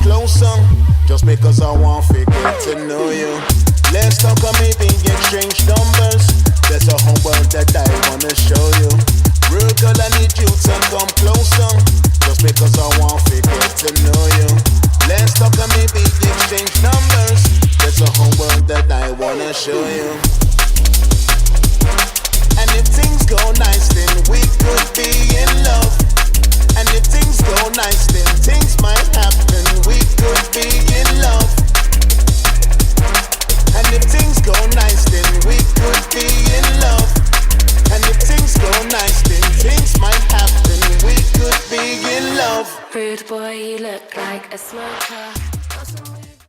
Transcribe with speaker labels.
Speaker 1: closer, just because I want to get to know you. Let's talk and maybe exchange numbers. There's a whole world that I wanna show you. Real girl, I need you to come closer, just because I want to get to know you. Let's talk and maybe exchange numbers. There's a whole world that I wanna show you. And if things go nice, then we could be in love. And if things go nice, then things might happen. We could be in love. And if things go nice, then we could be in love. And if things go nice, then things might happen. We could be in love.
Speaker 2: Rude boy, you look like a smoker.